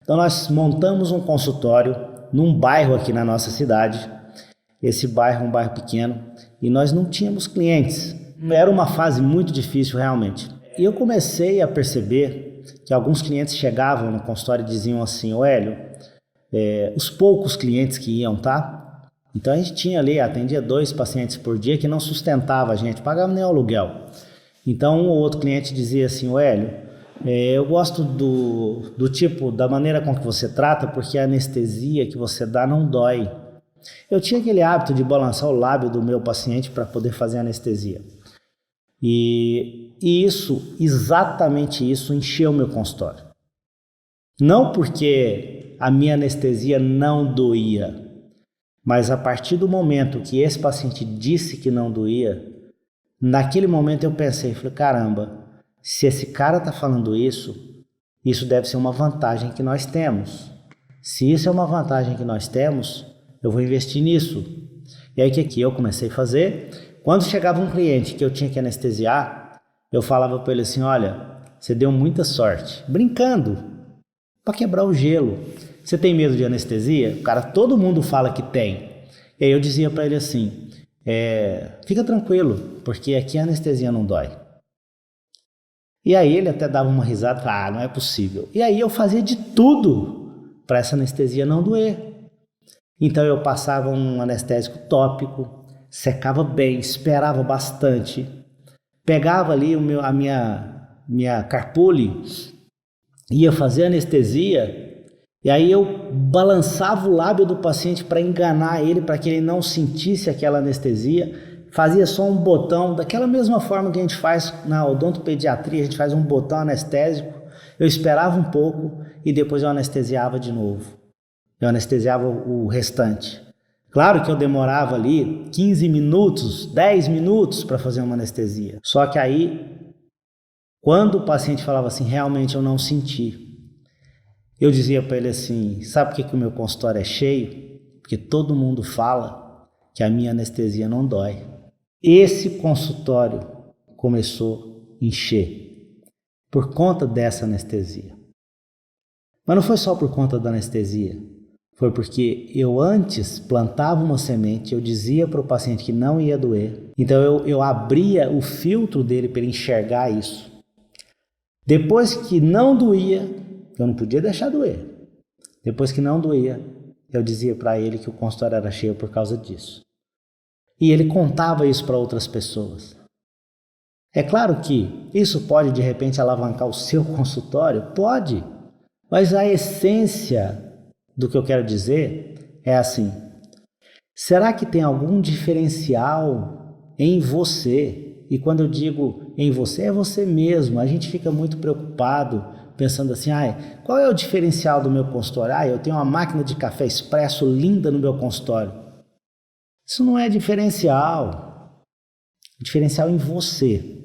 Então nós montamos um consultório num bairro aqui na nossa cidade. Esse bairro é um bairro pequeno e nós não tínhamos clientes. Era uma fase muito difícil realmente. E eu comecei a perceber que alguns clientes chegavam no consultório e diziam assim: ô Hélio, os poucos clientes que iam, tá? Então a gente tinha ali, atendia 2 pacientes por dia que não sustentava a gente, pagava nem o aluguel. Então um ou outro cliente dizia assim: ô Hélio, eu gosto do tipo, da maneira com que você trata, porque a anestesia que você dá não dói. Eu tinha aquele hábito de balançar o lábio do meu paciente para poder fazer anestesia. E isso, exatamente isso, encheu o meu consultório. Não porque a minha anestesia não doía, mas a partir do momento que esse paciente disse que não doía, naquele momento eu pensei, falei, caramba, se esse cara está falando isso deve ser uma vantagem que nós temos. Se isso é uma vantagem que nós temos, eu vou investir nisso. E aí o que eu comecei a fazer? Quando chegava um cliente que eu tinha que anestesiar, eu falava para ele assim: olha, você deu muita sorte, brincando, para quebrar o gelo. Você tem medo de anestesia? Cara, todo mundo fala que tem. E aí eu dizia para ele assim: fica tranquilo, porque aqui a anestesia não dói. E aí ele até dava uma risada, falava, não é possível. E aí eu fazia de tudo para essa anestesia não doer. Então eu passava um anestésico tópico, secava bem, esperava bastante, pegava ali a minha carpule, ia fazer anestesia, e aí eu balançava o lábio do paciente para enganar ele, para que ele não sentisse aquela anestesia, fazia só um botão, daquela mesma forma que a gente faz na odontopediatria, a gente faz um botão anestésico, eu esperava um pouco e depois eu anestesiava de novo. Eu anestesiava o restante. Claro que eu demorava ali 15 minutos, 10 minutos para fazer uma anestesia. Só que aí, quando o paciente falava assim, realmente eu não senti, eu dizia para ele assim: sabe por que o meu consultório é cheio? Porque todo mundo fala que a minha anestesia não dói. Esse consultório começou a encher por conta dessa anestesia. Mas não foi só por conta da anestesia. Foi porque eu antes plantava uma semente, eu dizia para o paciente que não ia doer. Então eu abria o filtro dele para ele enxergar isso. Depois que não doía, eu não podia deixar doer. Depois que não doía, eu dizia para ele que o consultório era cheio por causa disso. E ele contava isso para outras pessoas. É claro que isso pode de repente alavancar o seu consultório? Pode. Mas a essência do que eu quero dizer é assim: será que tem algum diferencial em você? E quando eu digo em você, é você mesmo. A gente fica muito preocupado, pensando assim: qual é o diferencial do meu consultório? Eu tenho uma máquina de café expresso linda no meu consultório. Isso não é diferencial. O diferencial é em você,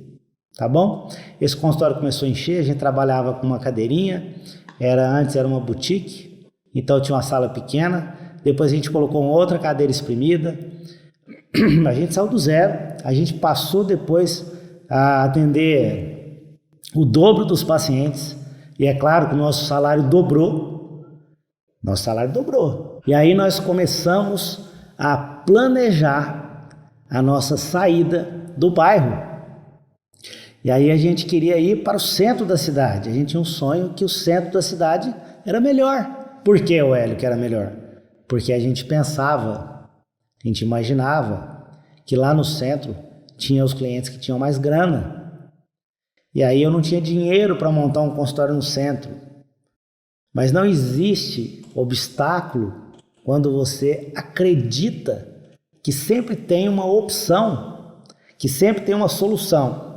tá bom? Esse consultório começou a encher, a gente trabalhava com uma cadeirinha, antes era uma boutique. Então tinha uma sala pequena, depois a gente colocou uma outra cadeira espremida, a gente saiu do zero, a gente passou depois a atender o dobro dos pacientes, e é claro que o nosso salário dobrou, E aí nós começamos a planejar a nossa saída do bairro. E aí a gente queria ir para o centro da cidade, a gente tinha um sonho que o centro da cidade era melhor. Por que, Hélio, que era melhor? Porque a gente pensava, a gente imaginava que lá no centro tinha os clientes que tinham mais grana. E aí eu não tinha dinheiro para montar um consultório no centro. Mas não existe obstáculo quando você acredita que sempre tem uma opção, que sempre tem uma solução.